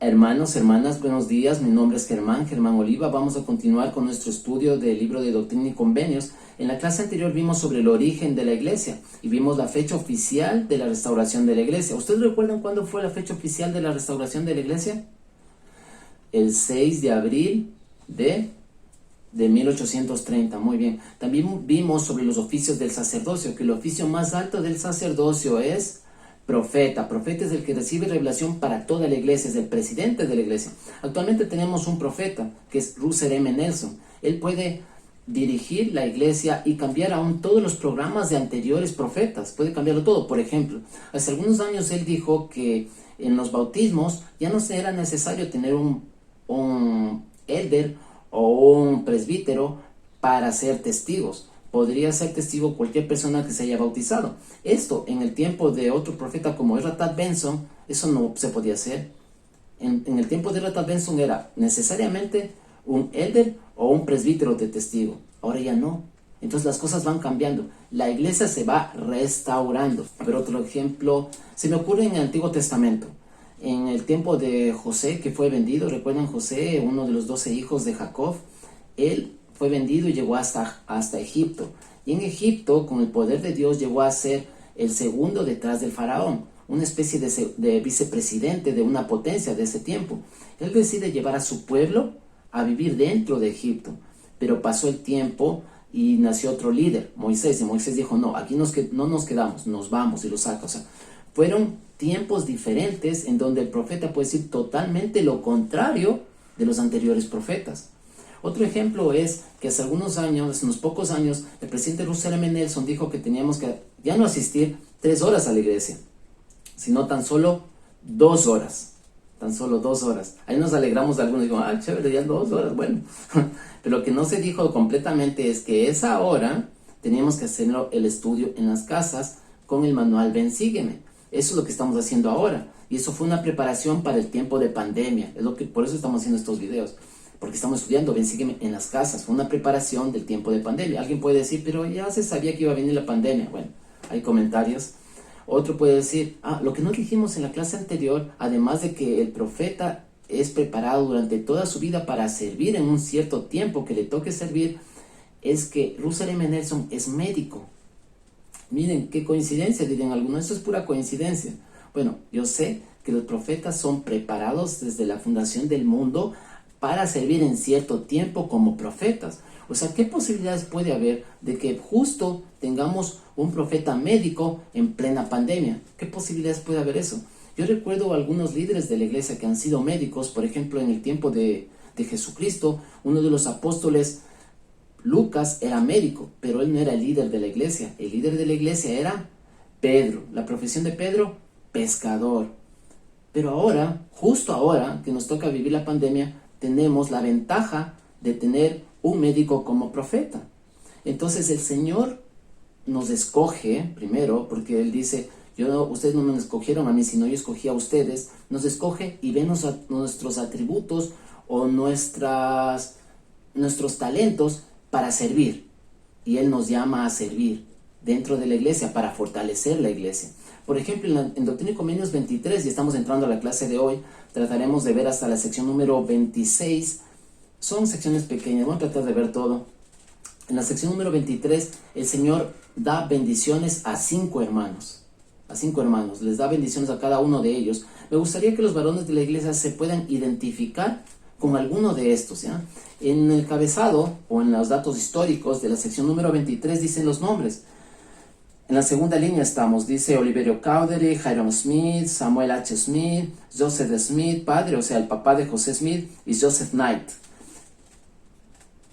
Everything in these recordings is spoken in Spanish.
Hermanos, hermanas, buenos días. Mi nombre es Germán Oliva. Vamos a continuar con nuestro estudio del libro de Doctrina y Convenios. En la clase anterior vimos sobre el origen de la iglesia y vimos la fecha oficial de la restauración de la iglesia. ¿Ustedes recuerdan cuándo fue la fecha oficial de la restauración de la iglesia? El 6 de abril de 1830. Muy bien. También vimos sobre los oficios del sacerdocio, que el oficio más alto del sacerdocio es profeta. Profeta es el que recibe revelación para toda la iglesia, es el presidente de la iglesia. Actualmente tenemos un profeta, que es Russell M. Nelson. Él puede dirigir la iglesia y cambiar aún todos los programas de anteriores profetas. Puede cambiarlo todo. Por ejemplo, hace algunos años él dijo que en los bautismos ya no era necesario tener un elder o un presbítero para ser testigos. Podría ser testigo cualquier persona que se haya bautizado. Esto, en el tiempo de otro profeta como R. Tad Benson, eso no se podía hacer. En el tiempo de R. Tad Benson era necesariamente un elder o un presbítero de testigo. Ahora ya no. Entonces las cosas van cambiando. La iglesia se va restaurando. A ver, otro ejemplo, se me ocurre en el Antiguo Testamento. En el tiempo de José, que fue vendido, recuerdan José, uno de los 12 hijos de Jacob, él fue vendido y llegó hasta Egipto. Y en Egipto, con el poder de Dios, llegó a ser el segundo detrás del faraón, una especie de vicepresidente de una potencia de ese tiempo. Él decide llevar a su pueblo a vivir dentro de Egipto, pero pasó el tiempo y nació otro líder, Moisés, y Moisés dijo, no, aquí no nos quedamos, nos vamos, y lo saca. O sea, fueron tiempos diferentes en donde el profeta puede decir totalmente lo contrario de los anteriores profetas. Otro ejemplo es que hace algunos años, hace unos pocos años, el presidente Russell M. Nelson dijo que teníamos que ya no asistir 3 horas a la iglesia, sino tan solo 2 horas. Tan solo 2 horas. Ahí nos alegramos de algunos, digo, ah, chévere, ya 2 horas, bueno. Pero lo que no se dijo completamente es que esa hora teníamos que hacerlo el estudio en las casas con el manual Ven, Sígueme. Eso es lo que estamos haciendo ahora. Y eso fue una preparación para el tiempo de pandemia. Por eso estamos haciendo estos videos. Porque estamos estudiando Ven, Sígueme en las casas. Fue una preparación del tiempo de pandemia. Alguien puede decir, pero ya se sabía que iba a venir la pandemia. Bueno, hay comentarios. Otro puede decir, lo que no dijimos en la clase anterior, además de que el profeta es preparado durante toda su vida para servir en un cierto tiempo que le toque servir, es que Russell M. Nelson es médico. Miren, qué coincidencia, dirían algunos, esto es pura coincidencia. Bueno, yo sé que los profetas son preparados desde la fundación del mundo para servir en cierto tiempo como profetas. O sea, ¿qué posibilidades puede haber de que justo tengamos un profeta médico en plena pandemia? ¿Qué posibilidades puede haber eso? Yo recuerdo a algunos líderes de la iglesia que han sido médicos, por ejemplo, en el tiempo de Jesucristo, uno de los apóstoles, Lucas, era médico, pero él no era el líder de la iglesia. El líder de la iglesia era Pedro. La profesión de Pedro, pescador. Pero ahora, justo ahora que nos toca vivir la pandemia, tenemos la ventaja de tener un médico como profeta. Entonces el Señor nos escoge primero, porque Él dice, ustedes no me escogieron a mí, sino yo escogí a ustedes. Nos escoge y ve nuestros atributos o nuestros talentos para servir. Y Él nos llama a servir dentro de la iglesia para fortalecer la iglesia. Por ejemplo, en Doctrina y Convenios 23, y estamos entrando a la clase de hoy, trataremos de ver hasta la sección número 26. Son secciones pequeñas, vamos a tratar de ver todo. En la sección número 23, el Señor da bendiciones a 5 hermanos. A 5 hermanos, les da bendiciones a cada uno de ellos. Me gustaría que los varones de la iglesia se puedan identificar con alguno de estos, ¿ya? En el cabezado, o en los datos históricos de la sección número 23, dicen los nombres. En la segunda línea estamos, dice Oliverio Cowdery, Hiram Smith, Samuel H. Smith, Joseph Smith, padre, o sea, el papá de José Smith, y Joseph Knight.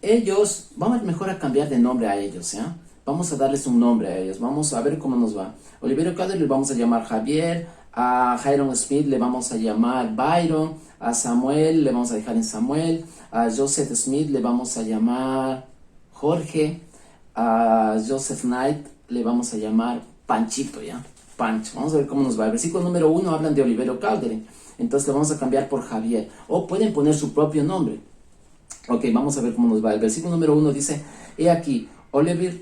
Ellos, vamos mejor a cambiar de nombre a ellos, ¿ya? Vamos a darles un nombre a ellos, vamos a ver cómo nos va. Oliverio Cowdery le vamos a llamar Javier, a Hiram Smith le vamos a llamar Byron, a Samuel le vamos a dejar en Samuel, a Joseph Smith le vamos a llamar Jorge, a Joseph Knight le vamos a llamar Panchito, ¿ya? Pancho. Vamos a ver cómo nos va. El versículo número 1 hablan de Oliverio Cowdery, entonces le vamos a cambiar por Javier, o pueden poner su propio nombre. Ok, vamos a ver cómo nos va. El versículo número 1 dice, he aquí, Oliver,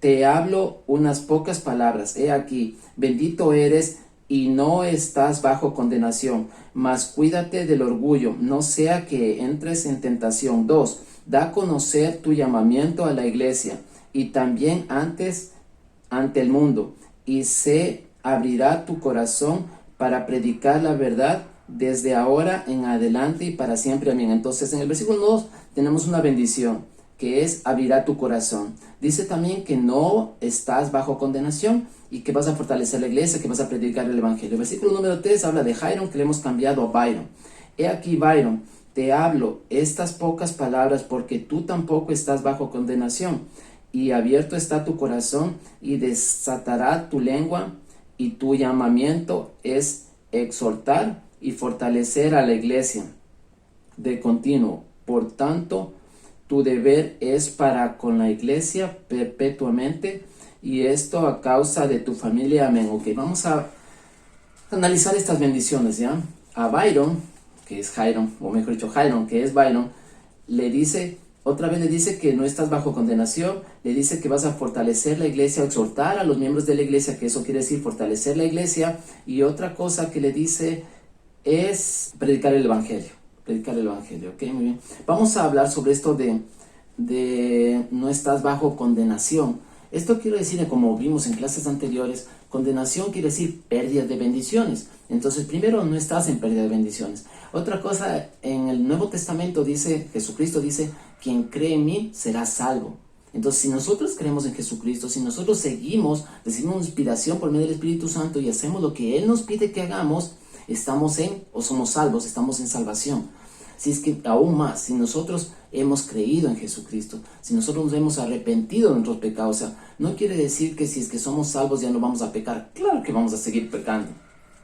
te hablo unas pocas palabras, he aquí, bendito eres y no estás bajo condenación, mas cuídate del orgullo, no sea que entres en tentación. 2. Da a conocer tu llamamiento a la iglesia y también ante el mundo, y se abrirá tu corazón para predicar la verdad desde ahora en adelante y para siempre. Amén. Entonces, en el versículo 2 tenemos una bendición, que es abrirá tu corazón. Dice también que no estás bajo condenación y que vas a fortalecer la iglesia, que vas a predicar el evangelio. El versículo número 3 habla de Jairo, que le hemos cambiado a Byron. He aquí, Byron, te hablo estas pocas palabras porque tú tampoco estás bajo condenación, y abierto está tu corazón y desatará tu lengua, y tu llamamiento es exhortar y fortalecer a la iglesia de continuo. Por tanto, tu deber es para con la iglesia perpetuamente, y esto a causa de tu familia. Amén. Ok, vamos a analizar estas bendiciones, ¿ya? A Byron, que es Jairo, o mejor dicho, Jairo, que es Byron, le dice, otra vez le dice que no estás bajo condenación, le dice que vas a fortalecer la iglesia, exhortar a los miembros de la iglesia, que eso quiere decir fortalecer la iglesia, y otra cosa que le dice es predicar el evangelio. Predicar el evangelio, ok, muy bien. Vamos a hablar sobre esto de no estás bajo condenación. Esto quiere decir, como vimos en clases anteriores, condenación quiere decir pérdida de bendiciones. Entonces, primero, no estás en pérdida de bendiciones. Otra cosa, en el Nuevo Testamento dice, Jesucristo dice, quien cree en mí será salvo. Entonces, si nosotros creemos en Jesucristo, si nosotros seguimos, recibimos inspiración por medio del Espíritu Santo y hacemos lo que Él nos pide que hagamos, estamos o somos salvos, estamos en salvación. Si es que aún más, si nosotros hemos creído en Jesucristo, si nosotros nos hemos arrepentido de nuestros pecados, o sea, no quiere decir que si es que somos salvos ya no vamos a pecar. Claro que vamos a seguir pecando,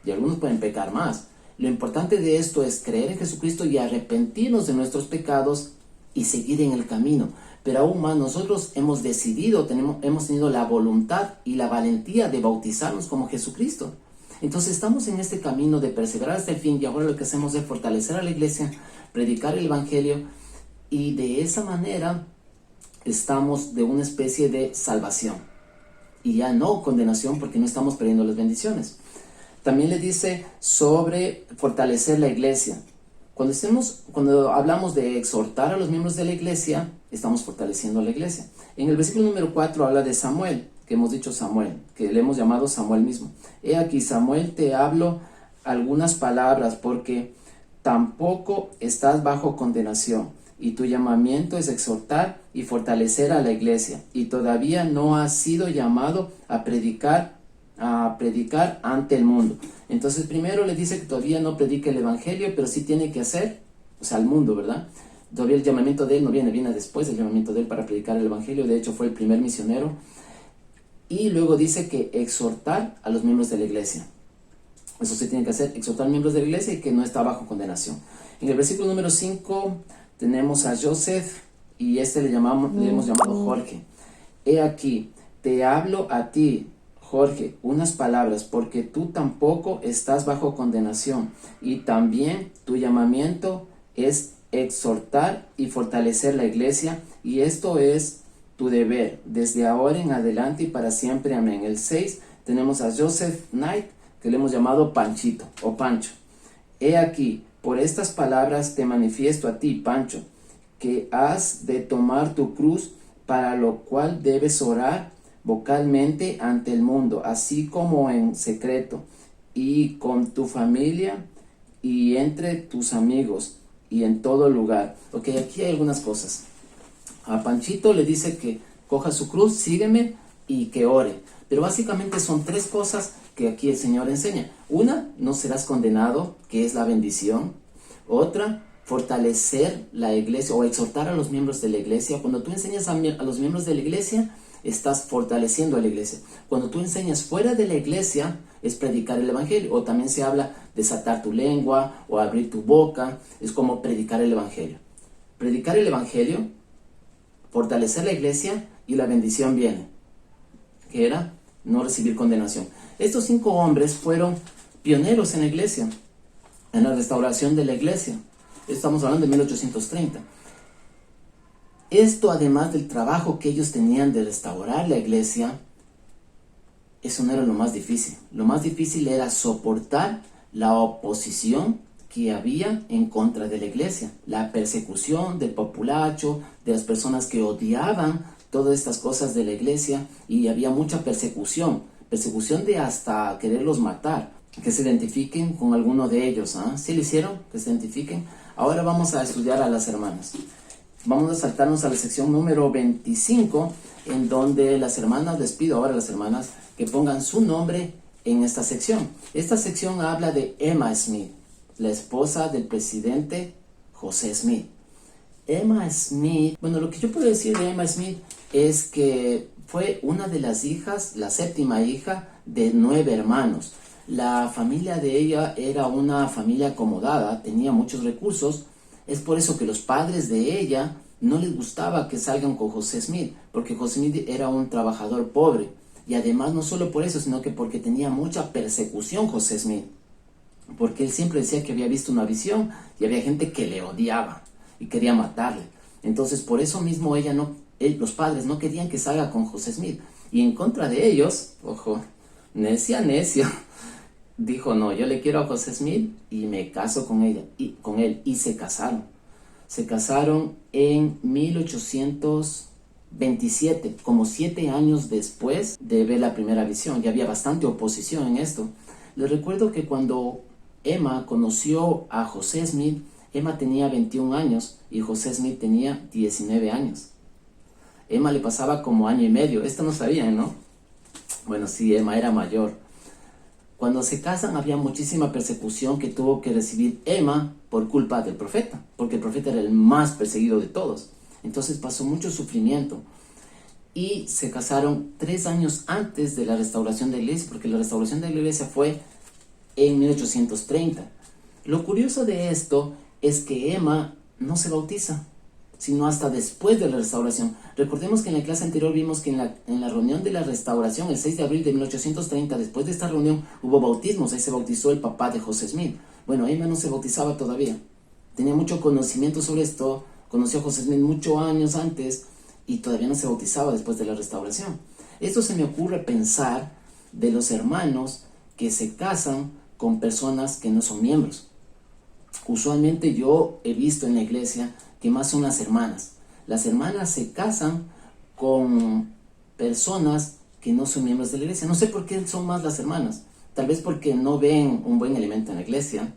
y algunos pueden pecar más. Lo importante de esto es creer en Jesucristo y arrepentirnos de nuestros pecados y seguir en el camino. Pero aún más, nosotros hemos decidido, hemos tenido la voluntad y la valentía de bautizarnos como Jesucristo. Entonces estamos en este camino de perseverar hasta el fin, y ahora lo que hacemos es fortalecer a la iglesia, predicar el evangelio, y de esa manera estamos de una especie de salvación y ya no condenación, porque no estamos perdiendo las bendiciones. También le dice sobre fortalecer la iglesia. Cuando hablamos de exhortar a los miembros de la iglesia, estamos fortaleciendo a la iglesia. En el versículo número 4 habla de Samuel, que hemos dicho Samuel, que le hemos llamado Samuel mismo. He aquí, Samuel, te hablo algunas palabras porque tampoco estás bajo condenación, y tu llamamiento es exhortar y fortalecer a la iglesia, y todavía no has sido llamado a predicar ante el mundo. Entonces primero le dice que todavía no predica el evangelio, pero sí tiene que hacer, o sea, al mundo, ¿verdad? Todavía el llamamiento de él no viene después del llamamiento de él para predicar el evangelio. De hecho, fue el primer misionero. Y luego dice que exhortar a los miembros de la iglesia. Eso se tiene que hacer, exhortar a los miembros de la iglesia, y que no está bajo condenación. En el versículo número 5 tenemos a Joseph, y le hemos llamado Jorge. He aquí, te hablo a ti, Jorge, unas palabras, porque tú tampoco estás bajo condenación, y también tu llamamiento es exhortar y fortalecer la iglesia, y esto es tu deber, desde ahora en adelante y para siempre. Amén. El 6 tenemos a Joseph Knight, que le hemos llamado Panchito o Pancho. He aquí, por estas palabras te manifiesto a ti, Pancho, que has de tomar tu cruz, para lo cual debes orar vocalmente ante el mundo, así como en secreto, y con tu familia, y entre tus amigos, y en todo lugar. Ok, aquí hay algunas cosas. A Panchito le dice que coja su cruz, sígueme, y que ore. Pero básicamente son tres cosas que aquí el Señor enseña. Una, no serás condenado, que es la bendición. Otra, fortalecer la iglesia o exhortar a los miembros de la iglesia. Cuando tú enseñas a los miembros de la iglesia, estás fortaleciendo a la iglesia. Cuando tú enseñas fuera de la iglesia, es predicar el evangelio. O también se habla de desatar tu lengua o abrir tu boca. Es como predicar el evangelio. Predicar el evangelio, fortalecer la iglesia, y la bendición viene, que era no recibir condenación. Estos 5 hombres fueron pioneros en la iglesia, en la restauración de la iglesia. Estamos hablando de 1830. Esto, además del trabajo que ellos tenían de restaurar la iglesia, eso no era lo más difícil. Lo más difícil era soportar la oposición que había en contra de la iglesia, la persecución del populacho, de las personas que odiaban todas estas cosas de la iglesia, y había mucha persecución de hasta quererlos matar. Que se identifiquen con alguno de ellos, ¿ah? ¿Sí lo hicieron? Que se identifiquen. Ahora vamos a estudiar a las hermanas. Vamos a saltarnos a la sección número 25, en donde las hermanas, les pido ahora a las hermanas que pongan su nombre en esta sección. Esta sección habla de Emma Smith, la esposa del presidente José Smith. Emma Smith, bueno, lo que yo puedo decir de Emma Smith es que fue una de las hijas, la séptima hija de 9 hermanos. La familia de ella era una familia acomodada, tenía muchos recursos. Es por eso que los padres de ella no les gustaba que salgan con José Smith, porque José Smith era un trabajador pobre. Y además no solo por eso, sino que porque tenía mucha persecución José Smith. Porque él siempre decía que había visto una visión y había gente que le odiaba y quería matarle. Entonces por eso mismo los padres no querían que salga con José Smith. Y en contra de ellos, ojo, necia, dijo, no, yo le quiero a José Smith y me caso con él, y se casaron. Se casaron en 1827, como 7 años después de ver la primera visión. Ya había bastante oposición en esto. Les recuerdo que cuando Emma conoció a José Smith, Emma tenía 21 años y José Smith tenía 19 años. Emma le pasaba como año y medio. Esto no sabían, ¿no? Bueno, sí, Emma era mayor. Cuando se casan había muchísima persecución que tuvo que recibir Emma por culpa del profeta, porque el profeta era el más perseguido de todos. Entonces pasó mucho sufrimiento. Y se casaron 3 años antes de la restauración de la iglesia, porque la restauración de la iglesia fue en 1830. Lo curioso de esto es que Emma no se bautiza, sino hasta después de la restauración. Recordemos que en la clase anterior vimos que en la reunión de la restauración, el 6 de abril de 1830, después de esta reunión hubo bautismos. Ahí se bautizó el papá de José Smith. Bueno, Emma no se bautizaba todavía. Tenía mucho conocimiento sobre esto, conoció a José Smith muchos años antes y todavía no se bautizaba después de la restauración. Esto se me ocurre pensar de los hermanos que se casan con personas que no son miembros. Usualmente yo he visto en la iglesia que más son las hermanas. Las hermanas se casan con personas que no son miembros de la iglesia. No sé por qué son más las hermanas. Tal vez porque no ven un buen elemento en la iglesia,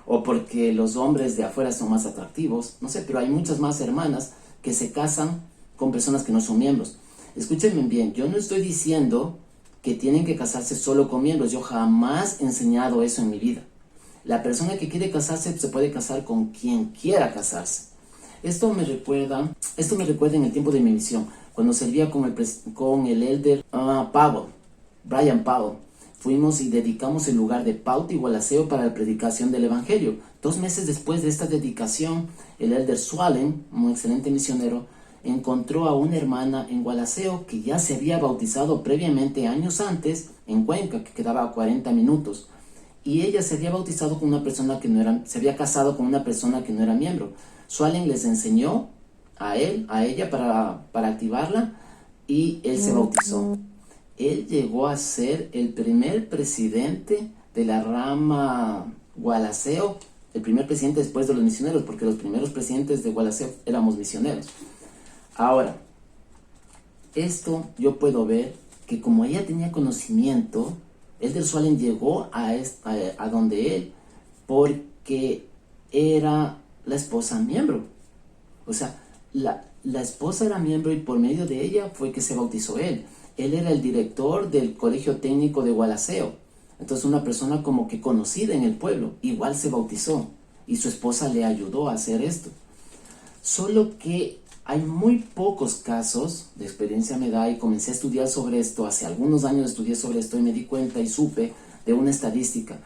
o porque los hombres de afuera son más atractivos. No sé, pero hay muchas más hermanas que se casan con personas que no son miembros. Escúchenme bien, yo no estoy diciendo que tienen que casarse solo con miembros. Yo jamás he enseñado eso en mi vida. La persona que quiere casarse se puede casar con quien quiera casarse. Esto me recuerda en el tiempo de mi misión, cuando servía con el elder Brian Powell. Fuimos y dedicamos el lugar de Pauta y Gualaceo para la predicación del evangelio. 2 meses después de esta dedicación, el elder Swallen, un excelente misionero, encontró a una hermana en Gualaceo que ya se había bautizado previamente años antes en Cuenca, que quedaba a 40 minutos. Y ella se había bautizado con una persona se había casado con una persona que no era miembro. Swallen les enseñó a ella para activarla, y él se bautizó. Él llegó a ser el primer presidente de la rama Gualaceo, el primer presidente después de los misioneros, porque los primeros presidentes de Gualaceo éramos misioneros. Ahora, esto yo puedo ver que como ella tenía conocimiento, elder Swallen llegó a donde él porque era la esposa miembro. O sea, la esposa era miembro y por medio de ella fue que se bautizó él. Él era el director del colegio técnico de Gualaceo. Entonces una persona como que conocida en el pueblo, igual se bautizó. Y su esposa le ayudó a hacer esto. Solo que hay muy pocos casos, de experiencia me da, y comencé a estudiar sobre esto. Hace algunos años estudié sobre esto y me di cuenta y supe de una estadística.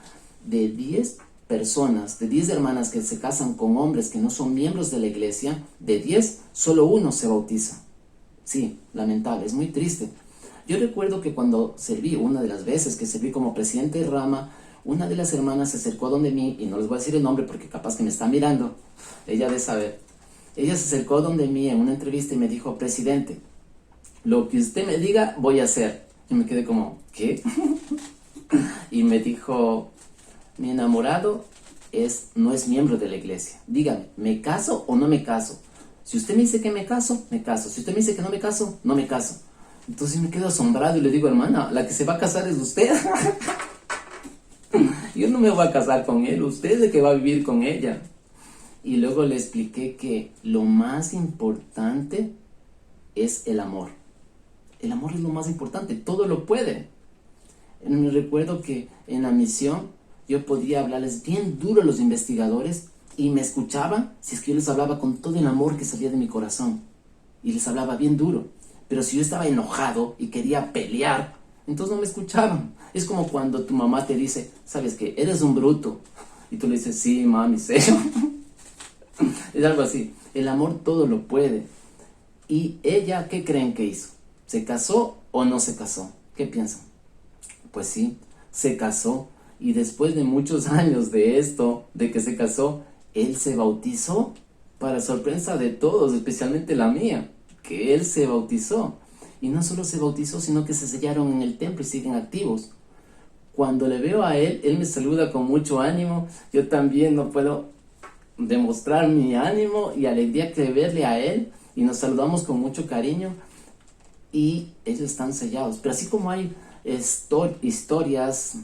De 10 personas, de 10 hermanas que se casan con hombres que no son miembros de la iglesia, de 10, solo uno se bautiza. Sí, lamentable, es muy triste. Yo recuerdo que cuando serví, una de las veces que serví como presidente de rama, una de las hermanas se acercó a donde mí, y no les voy a decir el nombre porque capaz que me está mirando, ella debe saber. Ella se acercó a donde mí en una entrevista y me dijo: presidente, lo que usted me diga voy a hacer. Y me quedé como, ¿qué? Y me dijo, mi enamorado no es miembro de la iglesia. Dígame, ¿me caso o no me caso? Si usted me dice que me caso, me caso. Si usted me dice que no me caso, no me caso. Entonces me quedo asombrado y le digo, hermana, la que se va a casar es usted. Yo no me voy a casar con él, usted es el que va a vivir con ella. Y luego le expliqué que lo más importante es el amor. El amor es lo más importante, todo lo puede. Me recuerdo que en la misión yo podía hablarles bien duro a los investigadores y me escuchaban si es que yo les hablaba con todo el amor que salía de mi corazón. Y les hablaba bien duro. Pero si yo estaba enojado y quería pelear, entonces no me escuchaban. Es como cuando tu mamá te dice, ¿sabes qué? Eres un bruto. Y tú le dices, sí, mami, ¿serio? Es algo así. El amor todo lo puede. ¿Y ella qué creen que hizo? ¿Se casó o no se casó? ¿Qué piensan? Pues sí, se casó. Y después de muchos años de esto, de que se casó, él se bautizó. Para sorpresa de todos, especialmente la mía, que él se bautizó. Y no solo se bautizó, sino que se sellaron en el templo y siguen activos. Cuando le veo a él, él me saluda con mucho ánimo. Yo también no puedo demostrar mi ánimo y alegría que verle a él. Y nos saludamos con mucho cariño. Y ellos están sellados. Pero así como hay historias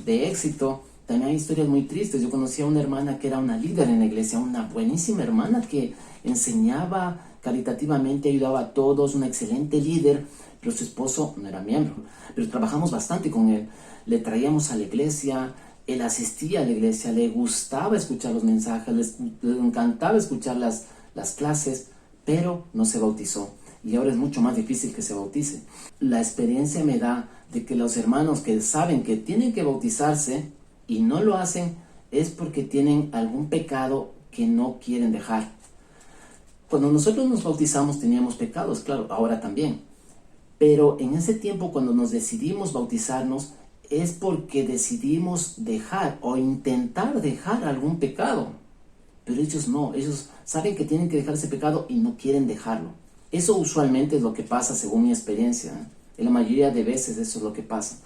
de éxito, también hay historias muy tristes. Yo conocí a una hermana que era una líder en la iglesia, una buenísima hermana que enseñaba caritativamente, ayudaba a todos, una excelente líder, pero su esposo no era miembro. Pero trabajamos bastante con él, le traíamos a la iglesia, él asistía a la iglesia, le gustaba escuchar los mensajes, le encantaba escuchar las clases, pero no se bautizó. Y ahora es mucho más difícil que se bautice. La experiencia me da de que los hermanos que saben que tienen que bautizarse y no lo hacen es porque tienen algún pecado que no quieren dejar. Cuando nosotros nos bautizamos teníamos pecados, claro, ahora también. Pero en ese tiempo cuando nos decidimos bautizarnos es porque decidimos dejar o intentar dejar algún pecado. Pero ellos no, ellos saben que tienen que dejar ese pecado y no quieren dejarlo. Eso usualmente es lo que pasa según mi experiencia. En la mayoría de veces eso es lo que pasa.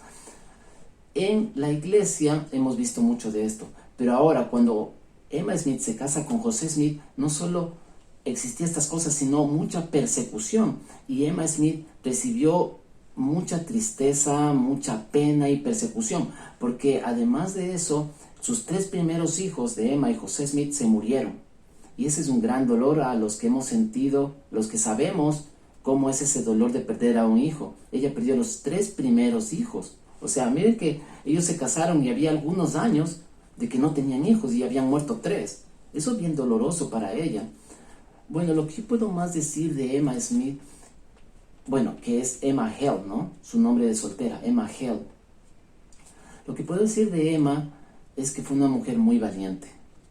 En la iglesia hemos visto mucho de esto. Pero ahora cuando Emma Smith se casa con José Smith, no solo existía estas cosas, sino mucha persecución. Y Emma Smith recibió mucha tristeza, mucha pena y persecución. Porque además de eso, sus 3 primeros hijos de Emma y José Smith se murieron. Y ese es un gran dolor a los que hemos sentido, los que sabemos cómo es ese dolor de perder a un hijo. Ella perdió los 3 primeros hijos. O sea, miren que ellos se casaron y había algunos años de que no tenían hijos y habían muerto 3. Eso es bien doloroso para ella. Bueno, lo que puedo más decir de Emma Smith, bueno, que es Emma Held, ¿no? Su nombre de soltera, Emma Held. Lo que puedo decir de Emma es que fue una mujer muy valiente,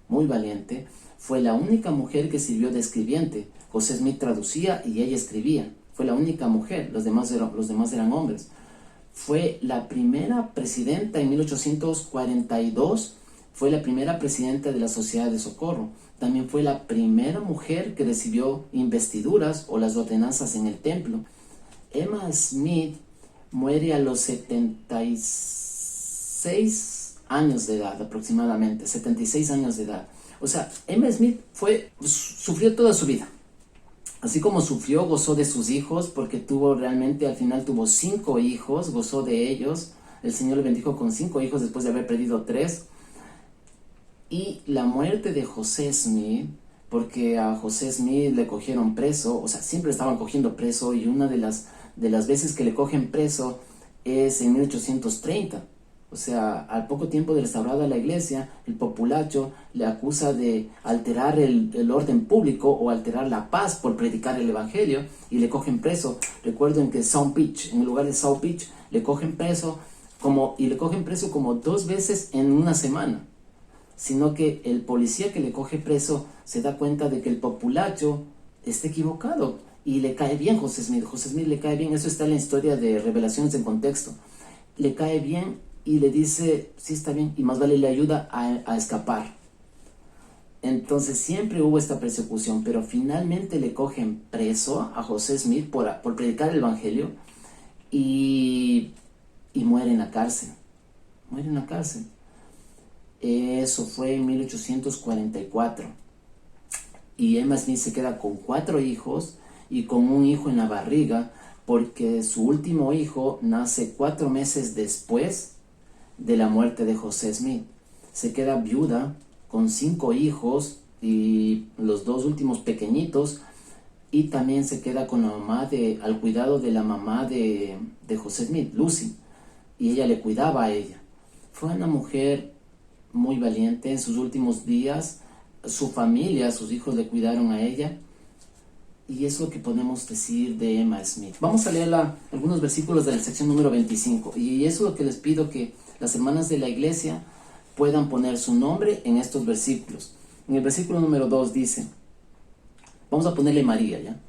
muy valiente. Fue la única mujer que sirvió de escribiente. José Smith traducía y ella escribía. Fue la única mujer, los demás eran hombres. Fue la primera presidenta en 1842, fue la primera presidenta de la Sociedad de Socorro. También fue la primera mujer que recibió investiduras o las ordenanzas en el templo. Emma Smith muere a los 76 años de edad aproximadamente, 76 años de edad. O sea, Emma Smith sufrió toda su vida. Así como sufrió, gozó de sus hijos, porque al final tuvo 5 hijos, gozó de ellos. El Señor le bendijo con 5 hijos después de haber perdido 3. Y la muerte de José Smith, porque a José Smith le cogieron preso, o sea, siempre estaban cogiendo preso, y una de las veces que le cogen preso es en 1830. O sea, al poco tiempo de restaurada la iglesia, el populacho le acusa de alterar el orden público o alterar la paz por predicar el evangelio, y le cogen preso. Recuerdo en el lugar de South Beach, le cogen preso como 2 veces en una semana. Sino que el policía que le coge preso se da cuenta de que el populacho está equivocado y le cae bien José Smith. José Smith le cae bien, eso está en la historia de Revelaciones en Contexto. Le cae bien y le dice, sí, está bien, y más vale le ayuda a escapar. Entonces siempre hubo esta persecución, pero finalmente le cogen preso a José Smith por predicar el evangelio, y, y muere en la cárcel. Muere en la cárcel. Eso fue en 1844. Y Emma Smith se queda con 4 hijos y con un hijo en la barriga, porque su último hijo nace 4 meses después de la muerte de José Smith. Se queda viuda con 5 hijos y los 2 últimos pequeñitos, y también se queda con la mamá al cuidado de la mamá de José Smith, Lucy, y ella le cuidaba a ella. Fue una mujer muy valiente. En sus últimos días, su familia, sus hijos le cuidaron a ella, y es lo que podemos decir de Emma Smith. Vamos a leer algunos versículos de la sección número 25, y eso es lo que les pido, que las hermanas de la iglesia puedan poner su nombre en estos versículos. En el versículo número 2 dice, vamos a ponerle María, ¿ya?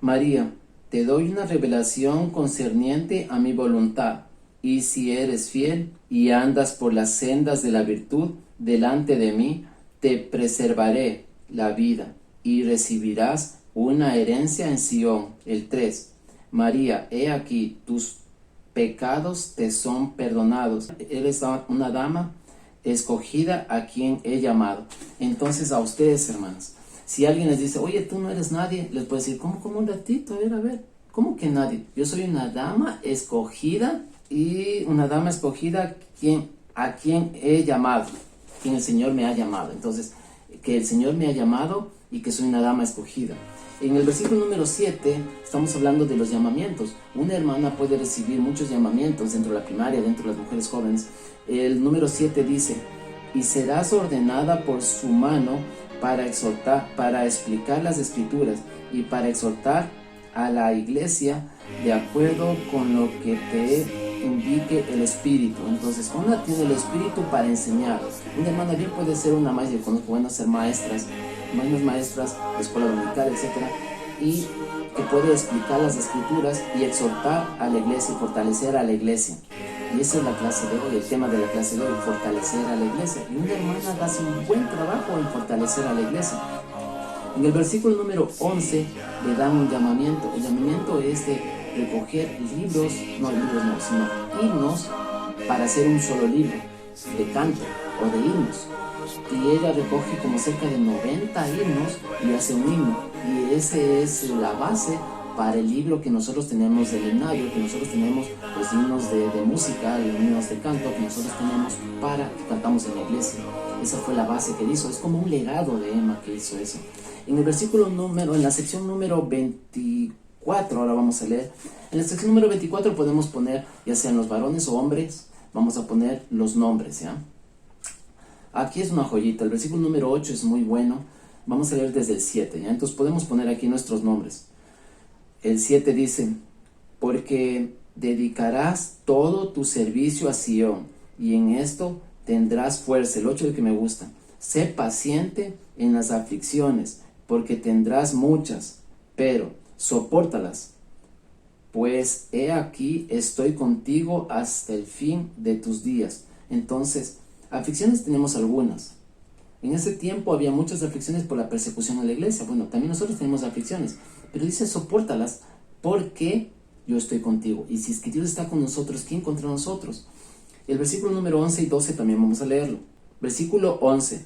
María, te doy una revelación concerniente a mi voluntad, y si eres fiel y andas por las sendas de la virtud delante de mí, te preservaré la vida y recibirás una herencia en Sión. El 3. María, he aquí, tus pecados te son perdonados. Eres una dama escogida a quien he llamado. Entonces, a ustedes, hermanos, si alguien les dice, oye, tú no eres nadie, les puedo decir, ¿cómo un ratito? A ver, ¿cómo que nadie? Yo soy una dama escogida, y una dama escogida a quien he llamado, quien el Señor me ha llamado. Entonces, que el Señor me ha llamado y que soy una dama escogida. En el versículo número 7 estamos hablando de los llamamientos. Una hermana puede recibir muchos llamamientos dentro de la primaria, dentro de las mujeres jóvenes. El número 7 dice, y serás ordenada por su mano para exhortar, para explicar las escrituras y para exhortar a la iglesia de acuerdo con lo que te indique el Espíritu. Entonces, una tiene el Espíritu para enseñar. Una hermana bien puede ser una maestra, yo conozco buenas ser maestras de escuela dominical, etc. Y que puede explicar las escrituras y exhortar a la iglesia y fortalecer a la iglesia. Y esa es la clase de hoy, el tema de la clase de hoy, fortalecer a la iglesia. Y una hermana hace un buen trabajo en fortalecer a la iglesia. En el versículo número 11 le dan un llamamiento. El llamamiento es de recoger sino himnos, para hacer un solo libro de canto o de himnos. Y ella recoge como cerca de 90 himnos y hace un himno. Y ese es la base para el libro que nosotros tenemos del himnario, que nosotros tenemos los himnos de música, los himnos de canto que nosotros tenemos para que cantamos en la iglesia. Esa fue la base que hizo. Es como un legado de Emma que hizo eso. En la sección número 24, ahora vamos a leer. En la sección número 24 podemos poner, ya sean los varones o hombres, vamos a poner los nombres, ¿ya? Aquí es una joyita. El versículo número 8 es muy bueno. Vamos a leer desde el 7, ¿ya? Entonces podemos poner aquí nuestros nombres. El 7 dice, porque dedicarás todo tu servicio a Sión, y en esto tendrás fuerza. El 8 es el que me gusta. Sé paciente en las aflicciones, porque tendrás muchas, pero sopórtalas, pues he aquí estoy contigo hasta el fin de tus días. Entonces, aflicciones tenemos algunas. En ese tiempo había muchas aflicciones por la persecución a la iglesia. Bueno, también nosotros tenemos aflicciones, pero dice sopórtalas, porque yo estoy contigo. Y si es que Dios está con nosotros, ¿quién contra nosotros? El versículo número 11 y 12 también vamos a leerlo. Versículo 11.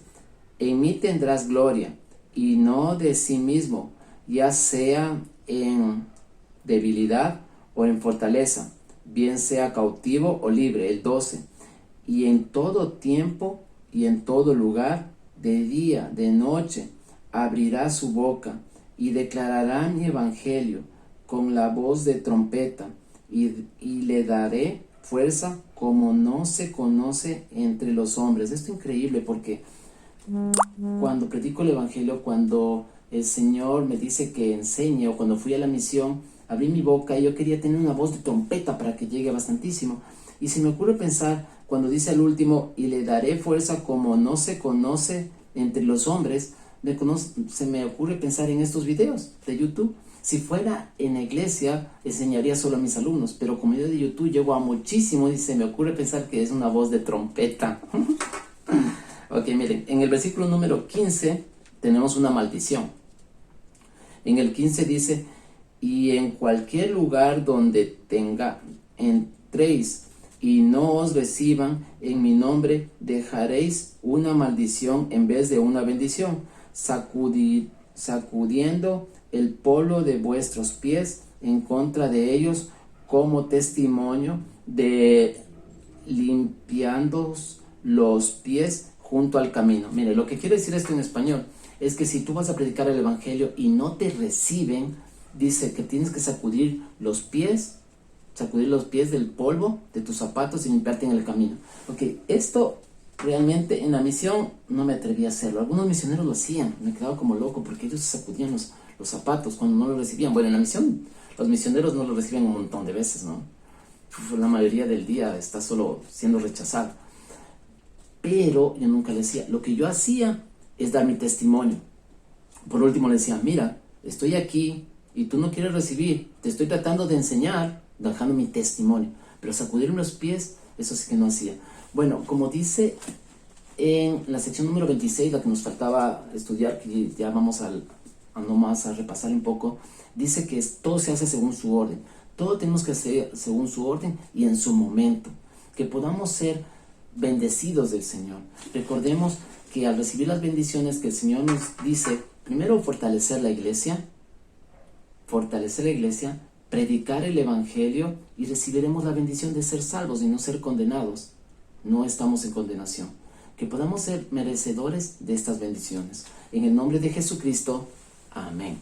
En mí tendrás gloria, y no de sí mismo, ya sea en debilidad o en fortaleza, bien sea cautivo o libre. El 12. Y en todo tiempo y en todo lugar, de día, de noche, abrirá su boca y declarará mi evangelio con la voz de trompeta, y le daré fuerza como no se conoce entre los hombres. Esto es increíble, porque cuando predico el evangelio, cuando el Señor me dice que enseñe, o cuando fui a la misión, abrí mi boca y yo quería tener una voz de trompeta para que llegue bastantísimo. Y se me ocurre pensar, cuando dice al último, y le daré fuerza como no se conoce entre los hombres, se me ocurre pensar en estos videos de YouTube. Si fuera en la iglesia, enseñaría solo a mis alumnos, pero como yo de YouTube llego a muchísimo, y se me ocurre pensar que es una voz de trompeta. Ok, miren, en el versículo número 15 tenemos una maldición. En el 15 dice, y en cualquier lugar donde entréis y no os reciban en mi nombre, dejaréis una maldición en vez de una bendición, sacudiendo el polvo de vuestros pies en contra de ellos como testimonio, de limpiándoos los pies junto al camino. Mire, lo que quiere decir esto en español es que si tú vas a predicar el evangelio y no te reciben, dice que tienes que sacudir los pies del polvo de tus zapatos y limpiarte en el camino. Ok, esto realmente en la misión no me atreví a hacerlo. Algunos misioneros lo hacían, me quedaba como loco porque ellos sacudían los zapatos cuando no lo recibían. Bueno, en la misión los misioneros no lo reciben un montón de veces, ¿no? La mayoría del día está solo siendo rechazado. Pero yo nunca le decía, lo que yo hacía es dar mi testimonio. Por último le decía, mira, estoy aquí y tú no quieres recibir, te estoy tratando de enseñar, dejando mi testimonio, pero sacudirme los pies, eso sí que no hacía. Bueno, como dice en la sección número 26, la que nos faltaba estudiar, que ya vamos a nomás a repasar un poco, dice que todo se hace según su orden. Todo tenemos que hacer según su orden y en su momento. Que podamos ser bendecidos del Señor. Recordemos que al recibir las bendiciones que el Señor nos dice, primero fortalecer la iglesia, predicar el evangelio y recibiremos la bendición de ser salvos y no ser condenados. No estamos en condenación. Que podamos ser merecedores de estas bendiciones. En el nombre de Jesucristo. Amén.